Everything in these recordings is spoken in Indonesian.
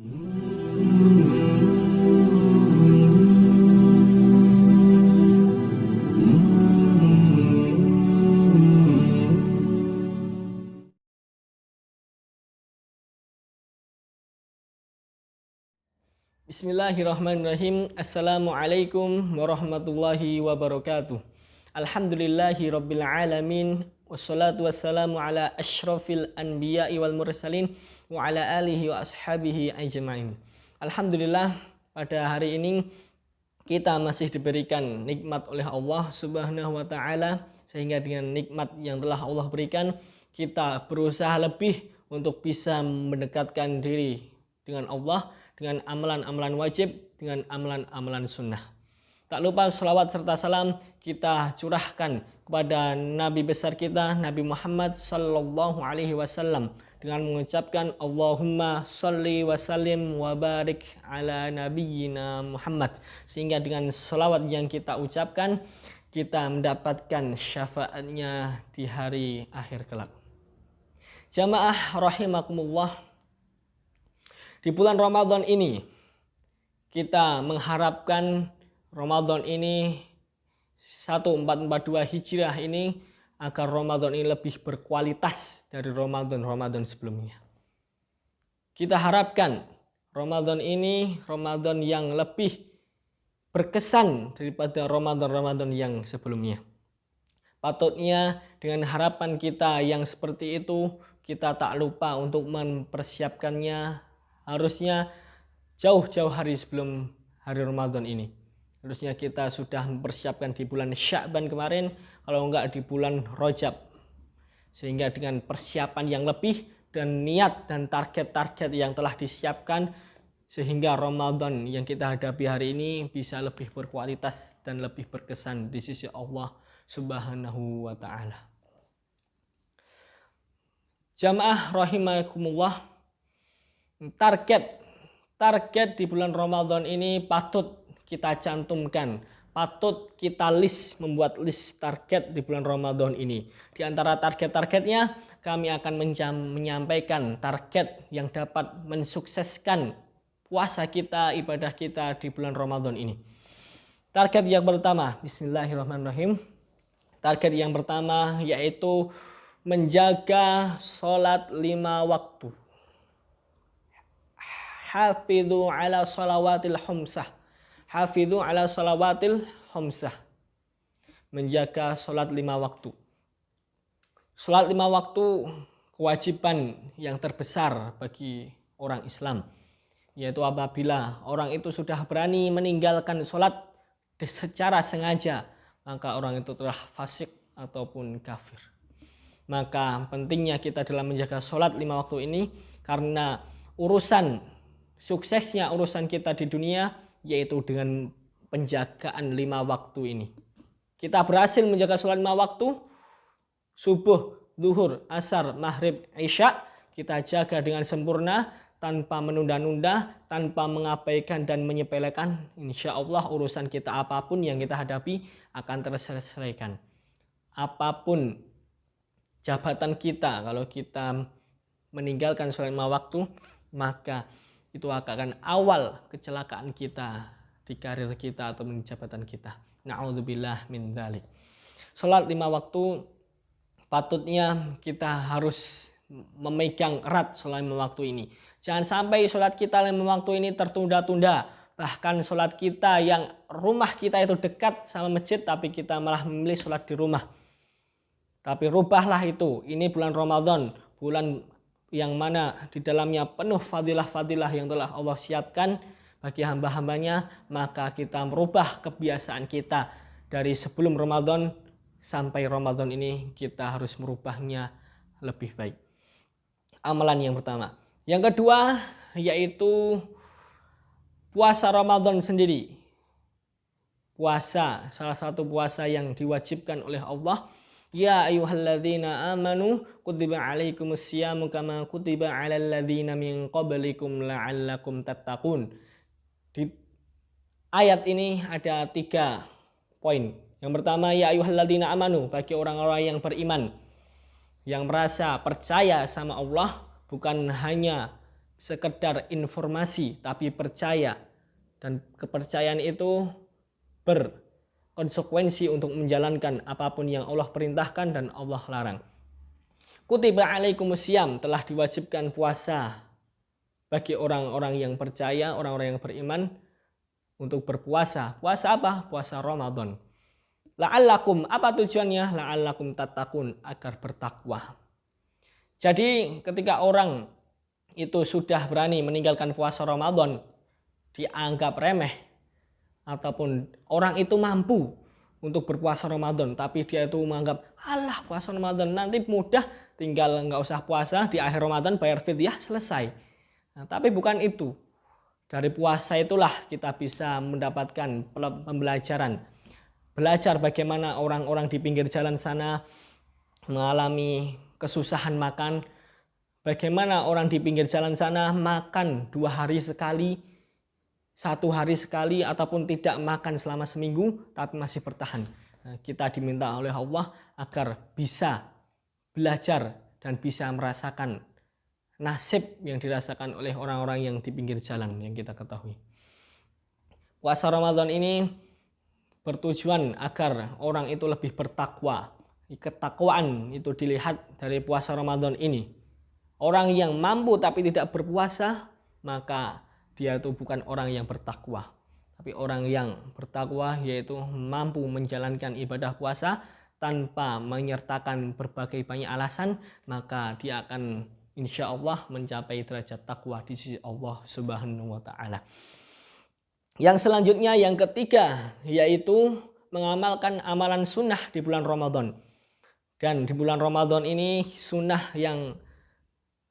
Bismillahirrahmanirrahim. Assalamualaikum warahmatullahi wabarakatuh. Alhamdulillahi rabbil alamin. Wassalatu wassalamu ala ashrafil anbiya'i wal mursalin wa ala alihi wa ashabihi ajma'in. Alhamdulillah, pada hari ini kita masih diberikan nikmat oleh Allah Subhanahu wa taala, sehingga dengan nikmat yang telah Allah berikan, kita berusaha lebih untuk bisa mendekatkan diri dengan Allah dengan amalan-amalan wajib, dengan amalan-amalan sunnah. Tak lupa selawat serta salam kita curahkan kepada Nabi besar kita, Nabi Muhammad sallallahu alaihi wasallam, dengan mengucapkan Allahumma sholli wa sallim wa barik ala nabiyyina Muhammad, sehingga dengan selawat yang kita ucapkan kita mendapatkan syafaatnya di hari akhir kelak. Jamaah rahimakumullah, di bulan Ramadan ini kita mengharapkan Ramadan ini 1442 Hijriah ini agar Ramadan ini lebih berkualitas dari Ramadan sebelumnya. Kita harapkan Ramadan ini Ramadan yang lebih berkesan daripada Ramadan yang sebelumnya. Patutnya dengan harapan kita yang seperti itu, kita tak lupa untuk mempersiapkannya. Harusnya jauh-jauh hari sebelum hari Ramadan ini. Harusnya kita sudah mempersiapkan di bulan Sya'ban kemarin, kalau enggak di bulan Rajab. Sehingga dengan persiapan yang lebih dan niat dan target-target yang telah disiapkan, sehingga Ramadan yang kita hadapi hari ini bisa lebih berkualitas dan lebih berkesan di sisi Allah Subhanahu wa taala. Jamaah rahimakumullah, target di bulan Ramadan ini patut kita cantumkan, patut kita membuat list target di bulan Ramadan ini. Di antara target-targetnya, kami akan menyampaikan target yang dapat mensukseskan puasa kita, ibadah kita di bulan Ramadan ini. Target yang pertama, bismillahirrahmanirrahim. Target yang pertama yaitu menjaga sholat 5 waktu. Hafidhu ala salawatil khamsah. Hafidhu ala salawatil khamsah. Menjaga sholat 5 waktu. Sholat 5 waktu kewajiban yang terbesar bagi orang Islam. Yaitu apabila orang itu sudah berani meninggalkan sholat secara sengaja, maka orang itu telah fasik ataupun kafir. Maka pentingnya kita dalam menjaga sholat 5 waktu ini, karena suksesnya urusan kita di dunia yaitu dengan penjagaan 5 waktu ini. Kita berhasil menjaga sholat 5 waktu, subuh, zuhur, asar, maghrib, isya, kita jaga dengan sempurna tanpa menunda-nunda, tanpa mengabaikan dan menyepelekan. Insya Allah urusan kita apapun yang kita hadapi akan terselesaikan. Apapun jabatan kita, kalau kita meninggalkan sholat 5 waktu, maka itu akan awal kecelakaan kita di karir kita atau di jabatan kita. Na'udzubillah min dzalik. Salat 5 waktu patutnya kita harus memegang erat salat 5 waktu ini. Jangan sampai salat kita 5 waktu ini tertunda-tunda. Bahkan salat kita yang rumah kita itu dekat sama masjid, tapi kita malah memilih salat di rumah. Tapi rubahlah itu. Ini bulan Ramadan, bulan yang mana di dalamnya penuh fadilah-fadilah yang telah Allah siapkan bagi hamba-hambanya, maka kita merubah kebiasaan kita dari sebelum Ramadan sampai Ramadan ini, kita harus merubahnya lebih baik. Amalan yang pertama. Yang kedua yaitu puasa Ramadan sendiri. Puasa, salah satu puasa yang diwajibkan oleh Allah. Ya ayyuhalladzina amanu kutiba alaikumusyamu kama kutiba alal ladzina min qablikum la'allakum tattaqun. Di ayat ini ada 3 poin. Yang pertama, ya ayyuhalladzina amanu, bagi orang-orang yang beriman, yang merasa percaya sama Allah, bukan hanya sekedar informasi, tapi percaya. Dan kepercayaan itu berkonsekuensi untuk menjalankan apapun yang Allah perintahkan dan Allah larang. Kutiba alaikumusiyam, telah diwajibkan puasa bagi orang-orang yang percaya, orang-orang yang beriman untuk berpuasa. Puasa apa? Puasa Ramadan. La'allakum, apa tujuannya? La'allakum tattaqun, agar bertakwa. Jadi ketika orang itu sudah berani meninggalkan puasa Ramadan, dianggap remeh, ataupun orang itu mampu untuk berpuasa Ramadan, tapi dia itu menganggap, alah puasa Ramadan nanti mudah, tinggal nggak usah puasa, di akhir Ramadan bayar fidyah selesai. Nah, tapi bukan itu. Dari puasa itulah kita bisa mendapatkan pembelajaran. Belajar bagaimana orang-orang di pinggir jalan sana mengalami kesusahan makan. Bagaimana orang di pinggir jalan sana makan 2 hari sekali, 1 hari sekali, ataupun tidak makan selama seminggu tapi masih bertahan. Nah, kita diminta oleh Allah agar bisa belajar dan bisa merasakan nasib yang dirasakan oleh orang-orang yang di pinggir jalan yang kita ketahui. Puasa Ramadan ini bertujuan agar orang itu lebih bertakwa. Ketakwaan itu dilihat dari puasa Ramadan ini. Orang yang mampu tapi tidak berpuasa, maka dia itu bukan orang yang bertakwa. Tapi orang yang bertakwa yaitu mampu menjalankan ibadah puasa tanpa menyertakan berbagai banyak alasan, maka dia akan insya Allah mencapai derajat takwa di sisi Allah Subhanahu wa Ta'ala. Yang selanjutnya, yang ketiga, yaitu mengamalkan amalan sunnah di bulan Ramadan. Dan di bulan Ramadan ini sunnah yang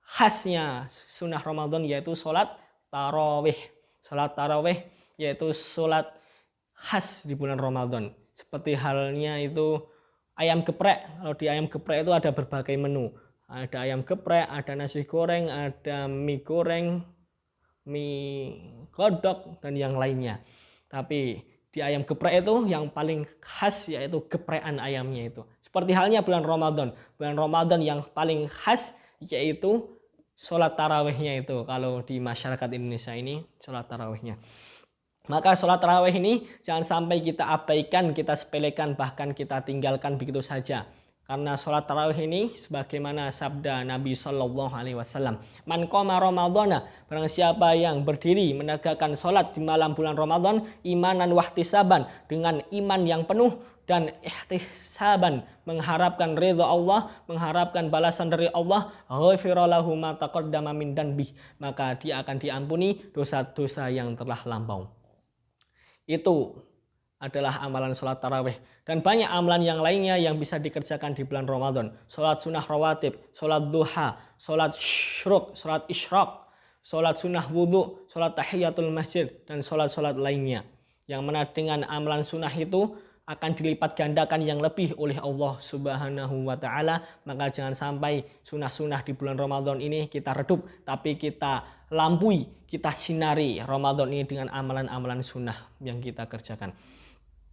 khasnya sunnah Ramadan yaitu sholat tarawih. Sholat tarawih yaitu sholat khas di bulan Ramadan. Seperti halnya itu ayam geprek. Kalau di ayam geprek itu ada berbagai menu. Ada ayam geprek, ada nasi goreng, ada mie goreng, mie kodok, dan yang lainnya. Tapi di ayam geprek itu yang paling khas yaitu geprekan ayamnya itu. Seperti halnya bulan Ramadan. Bulan Ramadan yang paling khas yaitu sholat tarawihnya itu. Kalau di masyarakat Indonesia ini sholat tarawihnya. Maka sholat tarawih ini jangan sampai kita abaikan, kita sepelekan, bahkan kita tinggalkan begitu saja. Karena sholat tarawih ini sebagaimana sabda Nabi Shallallahu Alaihi Wasallam, man qoma Ramadana, barang siapa yang berdiri menegakkan sholat di malam bulan Ramadan, imanan wahtisaban, dengan iman yang penuh dan ihtisaban, mengharapkan ridha Allah, mengharapkan balasan dari Allah, ghafira lahu ma taqaddama min danbih, maka dia akan diampuni dosa-dosa yang telah lampau. Itu adalah amalan sholat tarawih. Dan banyak amalan yang lainnya yang bisa dikerjakan di bulan Ramadan. Sholat sunnah rawatib, sholat duha, sholat syuruk, sholat isyraq, sholat sunnah wudhu, sholat tahiyatul masjid, dan sholat-sholat lainnya. Yang mana dengan amalan sunnah itu akan dilipat gandakan yang lebih oleh Allah Subhanahu wa Ta'ala. Maka jangan sampai sunnah-sunnah di bulan Ramadan ini kita redup, tapi kita lampui, kita sinari Ramadan ini dengan amalan-amalan sunnah yang kita kerjakan.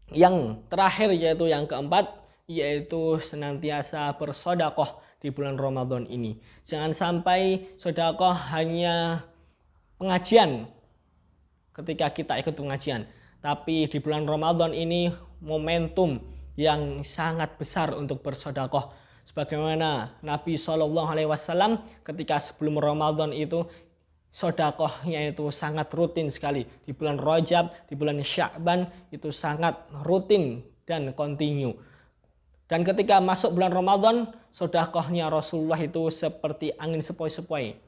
Yang terakhir yaitu yang keempat, yaitu senantiasa bersedekah di bulan Ramadan ini. Jangan sampai sedekah hanya pengajian ketika kita ikut pengajian, tapi di bulan Ramadan ini momentum yang sangat besar untuk bersedekah. Sebagaimana Nabi SAW ketika sebelum Ramadan itu sedekahnya itu sangat rutin sekali. Di bulan Rajab, di bulan Sya'ban itu sangat rutin dan kontinu. Dan ketika masuk bulan Ramadan, sedekahnya Rasulullah itu seperti angin sepoi-sepoi.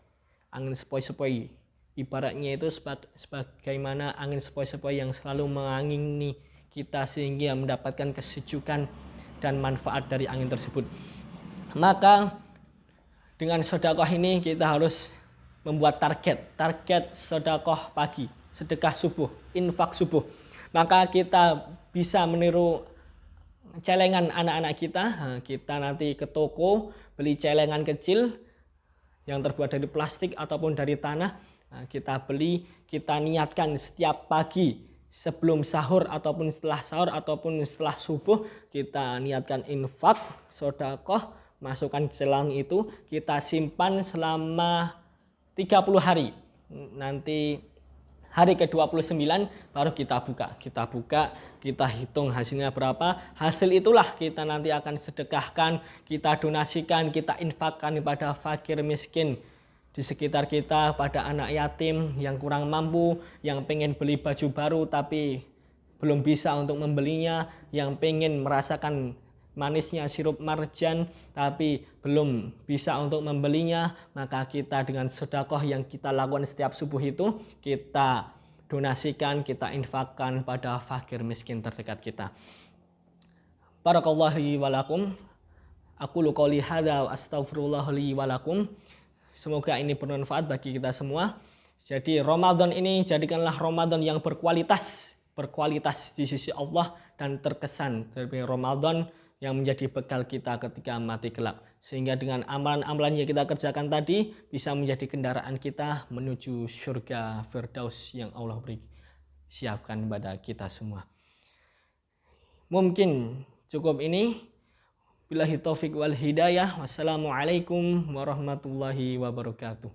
Angin sepoi-sepoi. Ibaratnya itu sebagaimana angin sepoi-sepoi yang selalu mengangini kita sehingga mendapatkan kesejukan dan manfaat dari angin tersebut. Maka dengan sedekah ini kita harus membuat target sedekah pagi, sedekah subuh, infak subuh. Maka kita bisa meniru celengan anak-anak kita. Kita nanti ke toko beli celengan kecil yang terbuat dari plastik ataupun dari tanah. Kita beli, kita niatkan setiap pagi sebelum sahur ataupun setelah sahur ataupun setelah subuh, kita niatkan infak, sedekah, masukkan celang itu, kita simpan selama 30 hari. Nanti hari ke-29 baru kita buka. Kita hitung hasilnya berapa. Hasil itulah kita nanti akan sedekahkan, kita donasikan, kita infakkan kepada fakir miskin di sekitar kita, pada anak yatim yang kurang mampu, yang pengen beli baju baru tapi belum bisa untuk membelinya, yang pengen merasakan manisnya sirup marjan tapi belum bisa untuk membelinya, maka kita dengan sedekah yang kita lakukan setiap subuh itu, kita donasikan, kita infakkan pada fakir miskin terdekat kita. Barakallahu li wa lakum. Aqulu qouli hadza wa astaghfirullah li wa lakum. Semoga ini bermanfaat bagi kita semua. Jadi Ramadan ini jadikanlah Ramadan yang berkualitas di sisi Allah dan terkesan dari Ramadan yang menjadi bekal kita ketika mati kelak. Sehingga dengan amalan-amalan yang kita kerjakan tadi bisa menjadi kendaraan kita menuju surga Firdaus yang Allah beri siapkan kepada kita semua. Mungkin cukup ini. Billahi taufik wal hidayah. Wassalamualaikum warahmatullahi wabarakatuh.